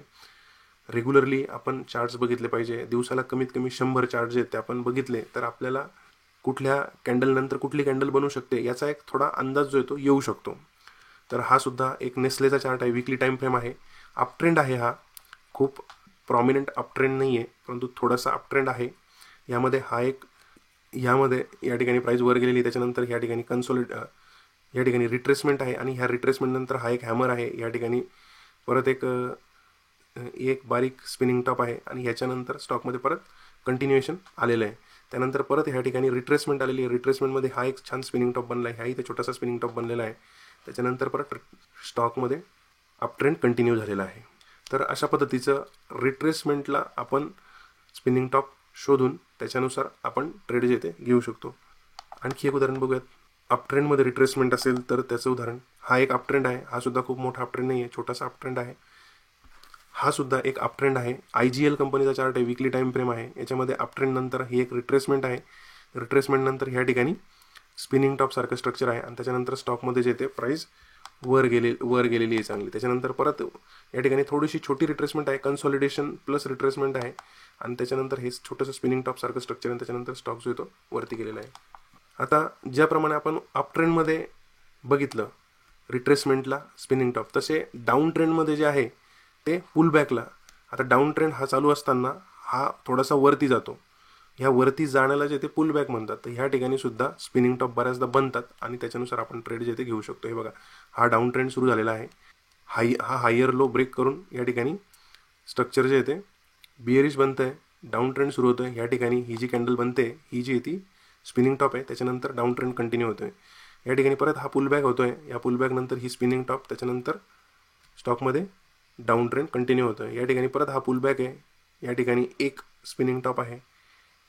रेग्युलरली आपण चार्ट्स बघितले पाहिजे. दिवसाला कमीत कमी 100 चार्ट जे आहेत ते आपण बघितले तर आपल्याला कुठल्या कॅन्डलनंतर कुठली कॅन्डल बनू शकते याचा एक थोडा अंदाज जो आहे तो येऊ शकतो. तर हा सुद्धा एक नेस्लेचा चार्ट आहे, वीकली टाईम फ्रेम आहे. अपट्रेंड आहे, हा खूप प्रॉमिनंट अपट्रेंड नाही आहे परंतु थोडासा अपट्रेंड आहे. यामध्ये या ठिकाणी प्राईस वर गेलेली, त्याच्यानंतर या ठिकाणी या ठिकाणी रिट्रेसमेंट आहे आणि ह्या रिट्रेसमेंटनंतर हा एक हॅमर आहे. या ठिकाणी परत एक बारीक स्पिनिंग टॉप आहे आणि ह्याच्यानंतर स्टॉकमध्ये परत कंटिन्युएशन आलेलं आहे. त्यानंतर परत ह्या ठिकाणी रिट्रेसमेंट आलेली आहे. रिट्रेसमेंटमध्ये हा एक छान स्पिनिंग टॉप बनला आहे, हाही ते छोटासा स्पिनिंग टॉप बनलेला आहे. त्याच्यानंतर परत स्टॉकमध्ये अपट्रेंड कंटिन्यू झालेला आहे. तर अशा पद्धतीचं रिट्रेसमेंटला आपण स्पिनिंग टॉप शोधून त्याच्यानुसार आपण ट्रेड जे ते घेऊ शकतो. आणखी एक उदाहरण बघूयात. अपट्रेंडमध्ये रिट्रेसमेंट असेल तर त्याचं उदाहरण, हा एक अपट्रेंड आहे, हा सुद्धा खूप मोठा अपट्रेंड नाही आहे, छोटासा अपट्रेंड आहे. हा सुद्धा एक अपट्रेंड आहे. IGL कंपनीचा चार्ट आहे, वीकली टाईम फ्रेम आहे. याच्यामध्ये अपट्रेंड नंतर ही एक रिट्रेसमेंट आहे. रिट्रेसमेंट नंतर ह्या ठिकाणी स्पिनिंग टॉप सारखं स्ट्रक्चर आहे आणि त्याच्यानंतर स्टॉकमध्ये जे ते प्राईस वर गेलेली आहे चांगली. त्याच्यानंतर परत या ठिकाणी थोडीशी छोटी रिट्रेसमेंट आहे, कन्सॉलिडेशन प्लस रिट्रेसमेंट आहे आणि त्याच्यानंतर हे छोटंसं स्पिनिंग टॉप सारखं स्ट्रक्चर आहे. त्याच्यानंतर स्टॉक जो आहे तो वरती गेलेला आहे. आता ज्याप्रमाणे आपण अप ट्रेंडमध्ये बघितलं रिट्रेसमेंटला स्पिनिंग टॉप, तसे डाऊन ट्रेंडमध्ये जे आहे ते पुलबॅकला. आता डाऊन ट्रेंड हा चालू असताना हा थोडासा वरती जातो, ह्या वरती जाण्याला जे ते पुलबॅक म्हणतात. तर ह्या ठिकाणी सुद्धा स्पिनिंग टॉप बऱ्याचदा बनतात आणि त्याच्यानुसार आपण ट्रेड जे ते घेऊ शकतो. हे बघा, हा डाऊन ट्रेंड सुरू झालेला आहे. हा हायर लो ब्रेक करून या ठिकाणी स्ट्रक्चर जे आहे ते बिअरिश बनतं आहे, डाऊन ट्रेंड सुरू होतं आहे. या ठिकाणी ही जी कॅन्डल बनते ही जी आहे ती स्पिनिंग टॉप आहे. त्याच्यानंतर डाऊन ट्रेंड कंटिन्यू होतो आहे. या ठिकाणी परत हा पुलबॅक होतो आहे. या पुलबॅकनंतर ही स्पिनिंग टॉप, त्याच्यानंतर स्टॉकमध्ये डाऊन ट्रेंड कंटिन्यू होतो आहे. या ठिकाणी परत हा पुलबॅक आहे. या ठिकाणी एक स्पिनिंग टॉप आहे.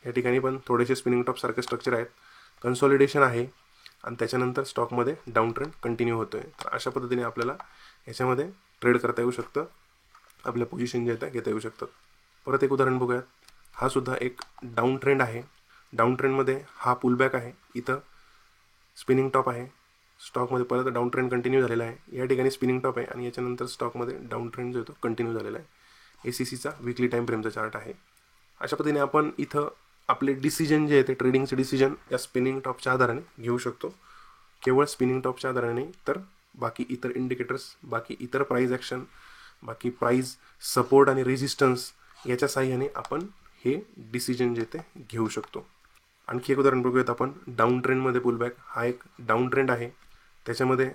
या ठिकाणी पण थोडेसे स्पिनिंग टॉप सारखे स्ट्रक्चर आहेत, कन्सॉलिडेशन आहे आणि त्याच्यानंतर स्टॉकमध्ये डाऊन ट्रेंड कंटिन्यू होतो आहे. तर अशा पद्धतीने आपल्याला याच्यामध्ये ट्रेड करता येऊ शकतं, आपल्या पोझिशन जे आहेत घेता येऊ शकतात. परत एक उदाहरण बघूयात. हा सुद्धा एक डाऊन ट्रेंड आहे. डाऊन ट्रेंडमध्ये हा पुलबॅक आहे, इथं स्पिनिंग टॉप आहे, स्टॉकमध्ये परत डाऊन ट्रेंड कंटिन्यू झालेला आहे. या ठिकाणी स्पिनिंग टॉप आहे आणि याच्यानंतर स्टॉकमध्ये डाऊन ट्रेंड जो आहे तो कंटिन्यू झालेला आहे. ACCचा वीकली टाईम फ्रेमचा चार्ट आहे. अशा पद्धतीने आपण इथं आपले डिसिजन जे आहे ते ट्रेडिंगचे डिसिजन या स्पिनिंग टॉपच्या आधाराने घेऊ शकतो. केवळ स्पिनिंग टॉपच्या आधाराने नाही तर बाकी इतर इंडिकेटर्स, बाकी इतर प्राईज ॲक्शन, बाकी प्राईज सपोर्ट आणि रेजिस्टन्स याच्या साहाय्याने आपण हे डिसिजन जे ते घेऊ शकतो. आणखी एक उदाहरण बघूयात आपण. डाऊन ट्रेंडमध्ये पुलबॅक, हा एक डाऊन ट्रेंड आहे, त्याच्यामध्ये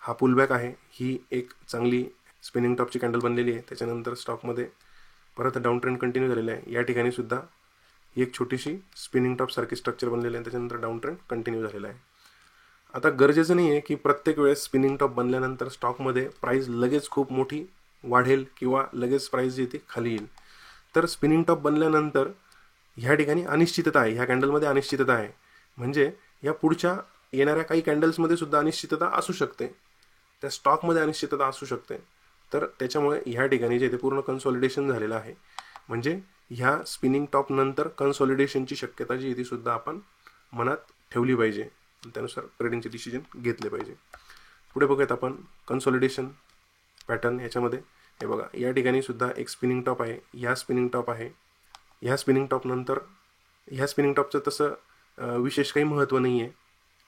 हा पुलबॅक आहे. ही एक चांगली स्पिनिंग टॉपची कॅन्डल बनलेली आहे. त्याच्यानंतर स्टॉकमध्ये परत डाऊन ट्रेंड कंटिन्यू झालेला आहे. या ठिकाणी सुद्धा एक छोटीशी स्पिनिंग टॉप सारखी स्ट्रक्चर बनलेली आहे. त्याच्यानंतर डाऊन ट्रेंड कंटिन्यू झालेला आहे. आता गरजेचं नाही आहे की प्रत्येक वेळेस स्पिनिंग टॉप बनल्यानंतर स्टॉकमध्ये प्राईस लगेच खूप मोठी वाढेल किंवा लगेच प्राईस जी ती खाली येईल. तर स्पिनिंग टॉप बनल्यानंतर ह्या ठिकाणी अनिश्चितता आहे, ह्या कॅन्डलमध्ये अनिश्चितता आहे, म्हणजे या पुढच्या येणाऱ्या काही कॅन्डल्समध्ये सुद्धा अनिश्चितता असू शकते, त्या स्टॉकमध्ये अनिश्चितता असू शकते. तर त्याच्यामुळे ह्या ठिकाणी जे ते पूर्ण कन्सॉलिडेशन झालेलं आहे, म्हणजे ह्या स्पिनिंग टॉप नंतर कन्सॉलिडेशनची शक्यता जी आहे ती सुद्धा आपण मनात ठेवली पाहिजे, त्यानुसार ट्रेडिंगचे डिसिजन घेतले पाहिजे. पुढे बघूयात आपण कन्सॉलिडेशन पॅटर्न. याच्यामध्ये हे बघा, या ठिकाणी सुद्धा एक स्पिनिंग टॉप आहे, ह्या स्पिनिंग टॉप आहे. ह्या स्पिनिंग टॉपनंतर ह्या स्पिनिंग टॉपचं तसं विशेष काही महत्त्व नाही आहे,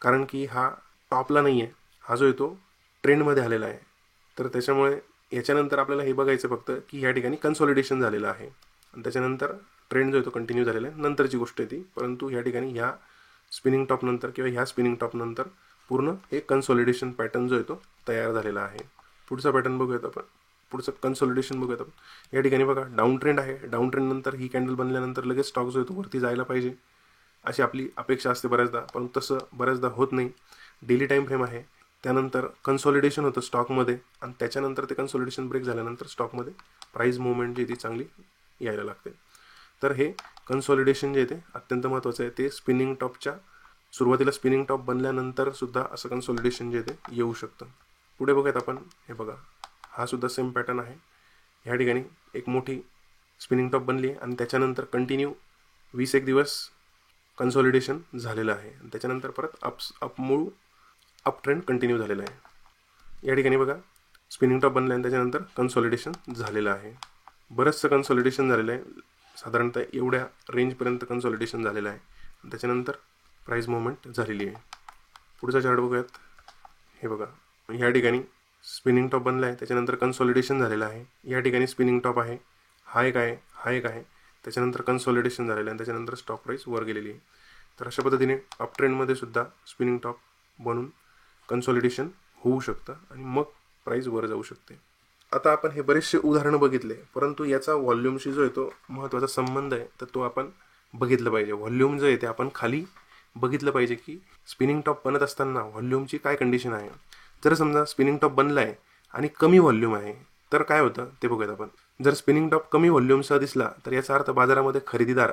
कारण की हा टॉपला नाही आहे, हा जो आहे तो ट्रेंडमध्ये आलेला आहे. तर त्याच्यामुळे याच्यानंतर आपल्याला हे बघायचं फक्त की ह्या ठिकाणी कन्सॉलिडेशन झालेलं आहे आणि त्याच्यानंतर ट्रेंड जो आहे तो कंटिन्यू झालेला आहे, नंतरची गोष्ट आहे ती. परंतु ह्या ठिकाणी ह्या स्पिनिंग टॉपनंतर किंवा ह्या स्पिनिंग टॉपनंतर पूर्ण एक कन्सॉलिडेशन पॅटर्न जो आहे तो तयार झालेला आहे. पुढचा पॅटर्न बघूयात आपण. पुढचं कन्सॉलिडेशन बघूयात आपण. या ठिकाणी बघा, डाऊन ट्रेंड आहे. डाऊन ट्रेंडनंतर ही कॅन्डल बनल्यानंतर लगेच स्टॉक जो आहे तो वरती जायला पाहिजे अशी आपली अपेक्षा असते बऱ्याचदा, पण तसं बऱ्याचदा होत नाही. डेली टाईम फ्रेम आहे, त्यानंतर कन्सॉलिडेशन होतं स्टॉकमध्ये आणि त्याच्यानंतर ते कन्सॉलिडेशन ब्रेक झाल्यानंतर स्टॉकमध्ये प्राईस मुवमेंट जी ती चांगली यायला लागते. तर हे कन्सॉलिडेशन जे आहे ते अत्यंत महत्त्वाचं आहे. ते स्पिनिंग टॉपच्या सुरुवातीला स्पिनिंग टॉप बनल्यानंतर सुद्धा असं कन्सॉलिडेशन जे ते येऊ शकतं. पुढे बघूयात आपण. हे बघा, हा सुद्धा सेम पॅटर्न आहे. ह्या ठिकाणी एक मोठी स्पिनिंग टॉप बनली आहे आणि त्याच्यानंतर कंटिन्यू 20 दिवस कन्सॉलिडेशन झालेलं आहे. त्याच्यानंतर परत अप ट्रेंड कंटिन्यू झालेला आहे. या ठिकाणी बघा, स्पिनिंग टॉप बनला आणि त्याच्यानंतर कन्सॉलिडेशन झालेलं आहे. बरंचसं कन्सॉलिडेशन झालेलं आहे. साधारणतः एवढ्या रेंजपर्यंत कन्सॉलिडेशन झालेलं आहे. त्याच्यानंतर प्राईस मुवमेंट झालेली आहे. पुढचा चार्ट बघूयात. हे बघा, ह्या ठिकाणी स्पिनिंग टॉप बनला आहे, त्याच्यानंतर कन्सॉलिडेशन झालेलं आहे. या ठिकाणी स्पिनिंग टॉप आहे, हा एक आहे, त्याच्यानंतर कन्सॉलिडेशन झालेलं आहे आणि त्याच्यानंतर स्टॉक प्राईस वर गेलेली आहे. तर अशा पद्धतीने अप ट्रेंडमध्ये सुद्धा स्पिनिंग टॉप बनून कन्सॉलिडेशन होऊ शकतं आणि मग प्राईस वर जाऊ शकते. आता आपण हे बरेचसे उदाहरणं बघितले, परंतु याचा व्हॉल्यूमशी जो आहे तो महत्त्वाचा संबंध आहे, तर तो आपण बघितलं पाहिजे. व्हॉल्यूम जो आहे ते आपण खाली बघितलं पाहिजे की स्पिनिंग टॉप बनत असताना व्हॉल्यूमची काय कंडिशन आहे. जर समजा स्पिनिंग टॉप बनला आहे आणि कमी व्हॉल्यूम आहे तर काय होतं ते बघूयात आपण. जर स्पिनिंग टॉप कमी व्हॉल्यूमसह दिसला तर याचा अर्थ बाजारामध्ये खरेदीदार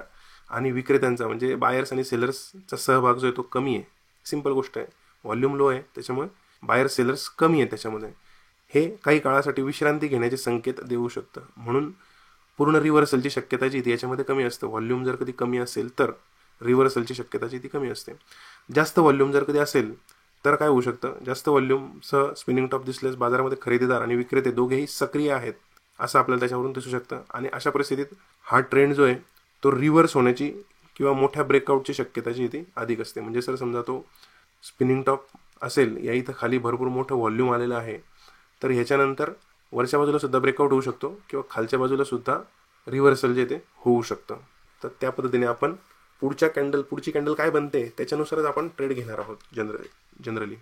आणि विक्रेत्यांचा म्हणजे बायर्स आणि सेलर्सचा सहभाग जो आहे तो कमी आहे. सिंपल गोष्ट आहे. व्हॉल्यूम लो आहे त्याच्यामुळे बायर सेलर्स कमी आहे त्याच्यामध्ये. हे काही काळासाठी विश्रांती घेण्याचे संकेत देऊ शकतं. म्हणून पूर्ण रिव्हर्सलची शक्यता जी ती याच्यामध्ये कमी असते. व्हॉल्यूम जर कधी कमी असेल तर रिव्हर्सलची शक्यता जी ती कमी असते. जास्त व्हॉल्यूम जर कधी असेल तर काय होऊ शकतं, जास्त व्हॉल्यूमसह स्पिनिंग टॉप दिसल्यास बाजारामध्ये खरेदीदार आणि विक्रेते दोघेही सक्रिय आहेत असं आपल्याला त्याच्यावरून दिसू शकतं. आणि अशा परिस्थितीत हा ट्रेंड जो आहे तो रिव्हर्स होण्याची किंवा मोठ्या ब्रेकआउटची शक्यता जी ती अधिक असते. म्हणजे सर समजा तो स्पिनिंग टॉप असेल, या इथं खाली भरपूर मोठं व्हॉल्यूम आलेलं आहे, तर ह्याच्यानंतर वरच्या बाजूला सुद्धा ब्रेकआउट होऊ शकतो किंवा खालच्या बाजूला सुद्धा रिव्हर्सल जे ते होऊ शकतं. तर त्या पद्धतीने आपण पुढची कॅन्डल काय बनते त्याच्यानुसारच आपण ट्रेड घेणार आहोत जनरली.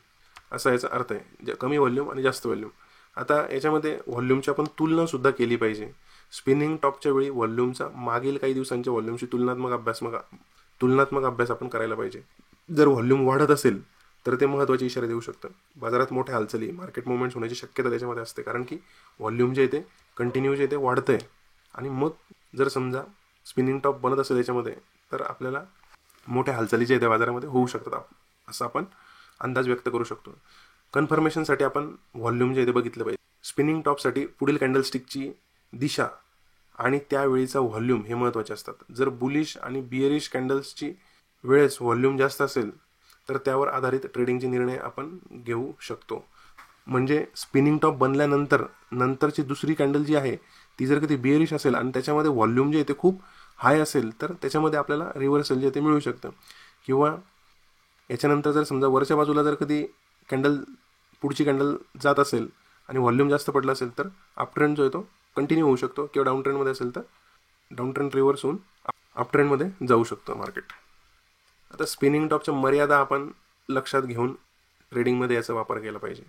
असा याचा अर्थ आहे, कमी व्हॉल्यूम आणि जास्त व्हॉल्यूम. आता याच्यामध्ये व्हॉल्यूमची आपण तुलना सुद्धा केली पाहिजे. स्पिनिंग टॉपच्या वेळी व्हॉल्यूमचा मागील काही दिवसांच्या व्हॉल्यूमशी तुलनात्मक अभ्यास आपण करायला पाहिजे. जर व्हॉल्यूम वाढत असेल तर ते महत्त्वाचे इशारे देऊ शकतं. बाजारात मोठ्या हालचाली, मार्केट मुवमेंट्स होण्याची शक्यता त्याच्यामध्ये असते, कारण की व्हॉल्यूम जे आहे ते कंटिन्यू जे ते वाढतंय. आणि मग जर समजा स्पिनिंग टॉप बनत असेल याच्यामध्ये तर आपल्याला मोठ्या हालचाली जे त्या बाजारामध्ये होऊ शकतात असं आपण अंदाज व्यक्त करू शकतो. कन्फर्मेशनसाठी आपण व्हॉल्यूम जे आहे ते बघितलं पाहिजे. स्पिनिंग टॉपसाठी पुढील कॅन्डलस्टिकची दिशा आणि त्यावेळीचा व्हॉल्यूम हे महत्त्वाचे असतात. जर बुलिश आणि बिअरिश कॅन्डल्सची वेळेस व्हॉल्यूम जास्त असेल तर त्यावर आधारित ट्रेडिंगचे निर्णय आपण घेऊ शकतो. म्हणजे स्पिनिंग टॉप बनल्यानंतरची दुसरी कॅन्डल जी आहे ती जर कधी बिअरिश असेल आणि त्याच्यामध्ये व्हॉल्यूम जे आहे ते खूप हाय असेल तर त्याच्यामध्ये आपल्याला रिव्हर्सल जे ते मिळू शकतं. किंवा याच्यानंतर जर समजा वरच्या बाजूला जर कधी पुढची कॅन्डल जात असेल आणि व्हॉल्यूम जास्त पडला असेल तर अप ट्रेंड जो आहे तो कंटिन्यू होऊ शकतो. किंवा डाऊन ट्रेंडमध्ये असेल तर डाऊन ट्रेंड रिव्हर्स होऊन अप ट्रेंडमध्ये जाऊ शकतं मार्केट. आता स्पिनिंग टॉपच्या मर्यादा आपण लक्षात घेऊन ट्रेडिंगमध्ये याचा वापर केला पाहिजे.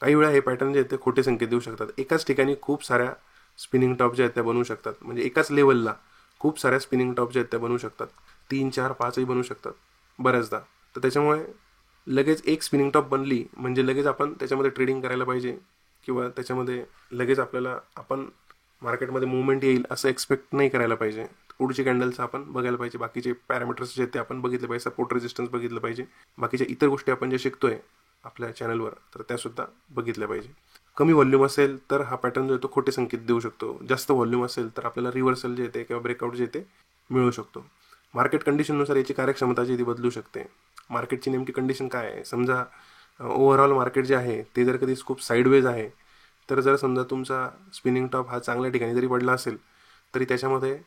काही वेळा हे पॅटर्न जे आहेत ते खोटे संकेत देऊ शकतात. एकाच ठिकाणी खूप साऱ्या स्पिनिंग टॉप ज्या आहेत त्या बनवू शकतात. म्हणजे एकाच लेवलला खूप साऱ्या स्पिनिंग टॉप ज्या आहेत त्या बनवू शकतात. 3, 4, 5ही बनवू शकतात बऱ्याचदा. तर त्याच्यामुळे लगेच एक स्पिनिंग टॉप बनली म्हणजे लगेच आपण त्याच्यामध्ये ट्रेडिंग करायला पाहिजे किंवा त्याच्यामध्ये लगेच आपण मार्केटमध्ये मुवमेंट येईल असं एक्सपेक्ट नाही करायला पाहिजे. पुढची कॅन्डल्स आपण बघायला पाहिजे. बाकीचे पॅरामीटर्स जे आहेत ते आपण बघितले पाहिजे. सपोर्ट रेजिस्टन्स बघितलं पाहिजे. बाकीच्या इतर गोष्टी आपण जे शिकतोय आपल्या चॅनलवर तर त्यासुद्धा बघितल्या पाहिजे. कमी व्हॉल्यूम असेल तर हा पॅटर्न जो आहे तो खोटे संकेत देऊ शकतो. जास्त व्हॉल्यूम असेल तर आपल्याला रिव्हर्सल जे येते किंवा ब्रेकआउट जे येते मिळू शकतो. मार्केट कंडिशननुसार याची कार्यक्षमता जी ती बदलू शकते. मार्केटची नेमकी कंडिशन काय आहे, समजा ओव्हरऑल मार्केट जे आहे ते जर कधी खूप साईडवेज आहे तर जर समजा तुमचा स्पिनिंग टॉप हा चांगल्या ठिकाणी जरी पडला असेल तरी त्याच्यामध्ये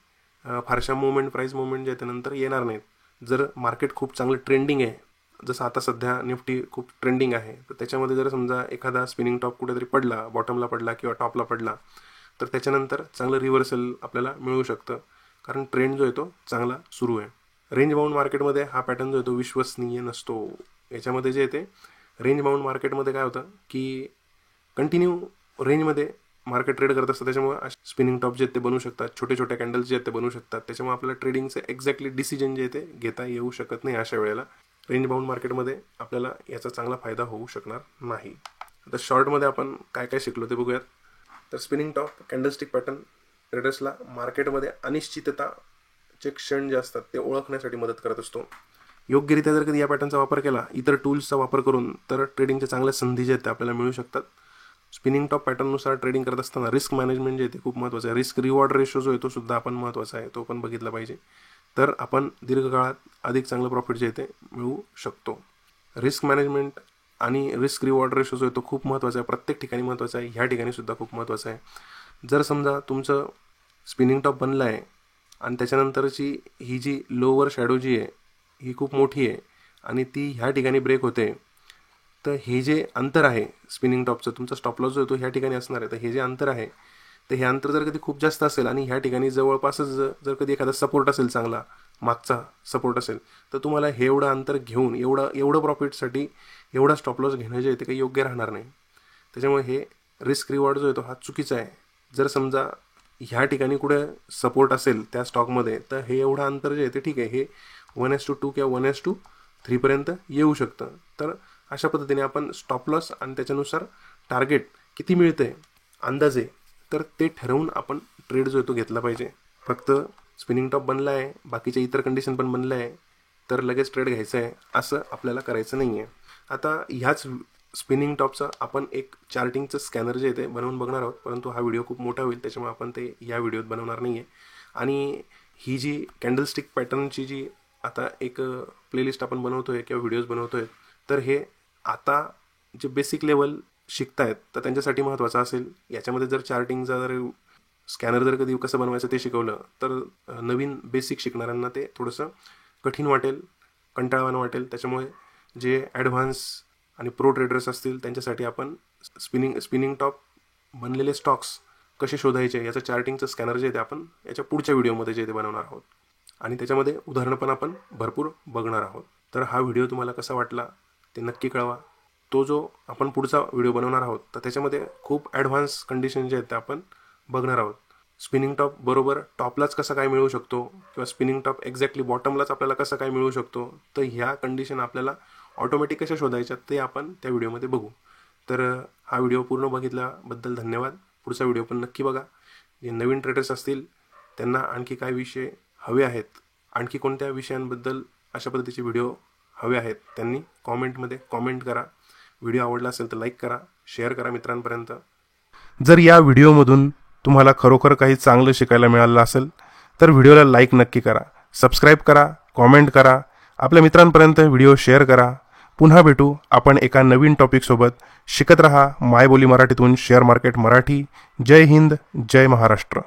फारशा प्राईस मुवमेंट जे त्यानंतर येणार नाहीत. जर मार्केट खूप चांगलं ट्रेंडिंग आहे, जसं आता सध्या निफ्टी खूप ट्रेंडिंग आहे, तर त्याच्यामध्ये जर समजा एखादा स्पिनिंग टॉप कुठेतरी पडला, बॉटमला पडला किंवा टॉपला पडला तर त्याच्यानंतर चांगलं रिव्हर्सल आपल्याला मिळू शकतं, कारण ट्रेंड जो आहे तो चांगला सुरू आहे. रेंज बाउंड मार्केटमध्ये हा पॅटर्न जो आहे तो विश्वसनीय नसतो. याच्यामध्ये जे येते रेंज बाउंड मार्केटमध्ये काय होतं की कंटिन्यू रेंजमध्ये मार्केट ट्रेड करत असतं. त्याच्यामुळे स्पिनिंग टॉप जे आहेत ते बनवू शकतात, छोटे छोटे कॅन्डल्स जे आहेत ते बनवू शकतात. त्याच्यामुळे आपल्याला ट्रेडिंगचं एक्झॅक्टली डिसिजन जे आहे ते घेता येऊ शकत नाही. अशा वेळेला रेंज बाउंड मार्केटमध्ये आपल्याला याचा चांगला फायदा होऊ शकणार नाही. आता शॉर्टमध्ये आपण काय काय शिकलो ते बघूयात. तर स्पिनिंग टॉप कॅन्डलस्टिक पॅटर्न ट्रेडर्सला मार्केटमध्ये अनिश्चितताचे क्षण जे असतात ते ओळखण्यासाठी मदत करत असतो. योग्यरित्या जर कधी या पॅटर्नचा वापर केला, इतर टूल्सचा वापर करून, तर ट्रेडिंगच्या चांगल्या संधी जे आहेत त्या आपल्याला मिळू शकतात. स्पिनिंग टॉप पॅटर्ननुसार ट्रेडिंग करत असताना रिस्क मॅनेजमेंट जे आहे ते खूप महत्त्वाचं आहे. रिस्क रिवॉर्ड रेशो जो आहे तो सुद्धा आपण महत्त्वाचा आहे, तो पण बघितला पाहिजे. तर आपण दीर्घकाळात अधिक चांगलं प्रॉफिट जे आहे ते मिळवू शकतो. रिस्क मॅनेजमेंट आणि रिस्क रिवॉर्ड रेशो जो आहे तो खूप महत्त्वाचा आहे. प्रत्येक ठिकाणी महत्त्वाचा आहे, ह्या ठिकाणी सुद्धा खूप महत्त्वाचं आहे. जर समजा तुमचं स्पिनिंग टॉप बनलं आहे आणि त्याच्यानंतरची ही जी लोअर शॅडो जी आहे ही खूप मोठी आहे आणि ती ह्या ठिकाणी ब्रेक होते, तर हे जे अंतर आहे स्पिनिंग टॉपचं, तुमचा स्टॉप लॉस जो आहे तो ह्या ठिकाणी असणार आहे. तर हे जे अंतर आहे, तर हे अंतर जर कधी खूप जास्त असेल आणि ह्या ठिकाणी जवळपासच जर कधी एखादा सपोर्ट असेल, चांगला मागचा सपोर्ट असेल, तर तुम्हाला हे एवढं अंतर घेऊन एवढं प्रॉफिटसाठी एवढा स्टॉप लॉस घेणं जे आहे ते काही योग्य राहणार नाही. त्याच्यामुळे हे रिस्क रिवॉर्ड जो आहे तो हा चुकीचा आहे. जर समजा ह्या ठिकाणी कुठे सपोर्ट असेल त्या स्टॉकमध्ये, तर हे एवढं अंतर जे आहे ते ठीक आहे, हे 1:2 किंवा 1:3 पर्यंत येऊ शकतं. तर अशा पद्धतीने आपण स्टॉप लॉस आणि त्याच्यानुसार टार्गेट किती मिळतंय अंदाजे, तर ते ठरवून आपण ट्रेड जो आहे तो घेतला पाहिजे. फक्त स्पिनिंग टॉप बनला आहे, बाकीच्या इतर कंडिशन पण बनलं आहे, तर लगेच ट्रेड घ्यायचं आहे असं आपल्याला करायचं नाही आहे. आता ह्याच स्पिनिंग टॉपचं आपण एक चार्टिंगचं स्कॅनर जे आहे ते बनवून बघणार आहोत, परंतु हा व्हिडिओ खूप मोठा होईल, त्याच्यामुळे आपण ते या व्हिडिओत बनवणार नाही आहे. आणि ही जी कॅन्डलस्टिक पॅटर्नची जी आता एक प्लेलिस्ट आपण बनवतो आहे किंवा व्हिडिओज बनवतो आहे, तर हे आता जे बेसिक लेवल शिकतायत तर त्यांच्यासाठी महत्त्वाचं असेल. याच्यामध्ये जर चार्टिंगचा जर स्कॅनर जर कधी कसं बनवायचं ते शिकवलं, तर नवीन बेसिक शिकणाऱ्यांना ते थोडंसं कठीण वाटेल, कंटाळवाणं वाटेल. त्याच्यामुळे जे ॲडव्हान्स आणि प्रो ट्रेडर्स असतील त्यांच्यासाठी आपण स्पिनिंग टॉप बनलेले स्टॉक्स कसे शोधायचे याचं चार्टिंगचं स्कॅनर जे आहे ते आपण याच्या पुढच्या व्हिडिओमध्ये जे ते बनवणार आहोत आणि त्याच्यामध्ये उदाहरणं पण आपण भरपूर बघणार आहोत. तर हा व्हिडिओ तुम्हाला कसा वाटला ते नक्की कळवा. तो जो आपण पुढचा व्हिडिओ बनवणार आहोत तर त्याच्यामध्ये खूप ॲडव्हान्स कंडिशन जे आहेत ते आपण बघणार आहोत. स्पिनिंग टॉप बरोबर टॉपलाच कसं काय मिळू शकतो किंवा स्पिनिंग टॉप एक्झॅक्टली बॉटमलाच आपल्याला कसं काय मिळू शकतो, तर ह्या कंडिशन आपल्याला ऑटोमॅटिक कशा शोधायच्या ते आपण त्या व्हिडिओमध्ये बघू. तर हा व्हिडिओ पूर्ण बघितल्याबद्दल धन्यवाद. पुढचा व्हिडिओ पण नक्की बघा. जे नवीन ट्रेडर्स असतील त्यांना आणखी काय विषय हवे आहेत, आणखी कोणत्या विषयांबद्दल अशा पद्धतीचे व्हिडिओ हवे आहेत, त्यांनी कॉमेंटमध्ये कॉमेंट करा. व्हिडिओ आवडला असेल तर लाईक करा, शेअर करा मित्रांपर्यंत. जर या व्हिडिओमधून तुम्हाला खरोखर काही चांगलं शिकायला मिळालं असेल तर व्हिडिओला लाईक नक्की करा, सबस्क्राईब करा, कॉमेंट करा, आपल्या मित्रांपर्यंत व्हिडिओ शेअर करा. पुन्हा भेटू आपण एका नवीन टॉपिकसोबत. शिकत रहा मायबोली मराठीतून शेअर मार्केट मराठी. जय हिंद, जय महाराष्ट्र.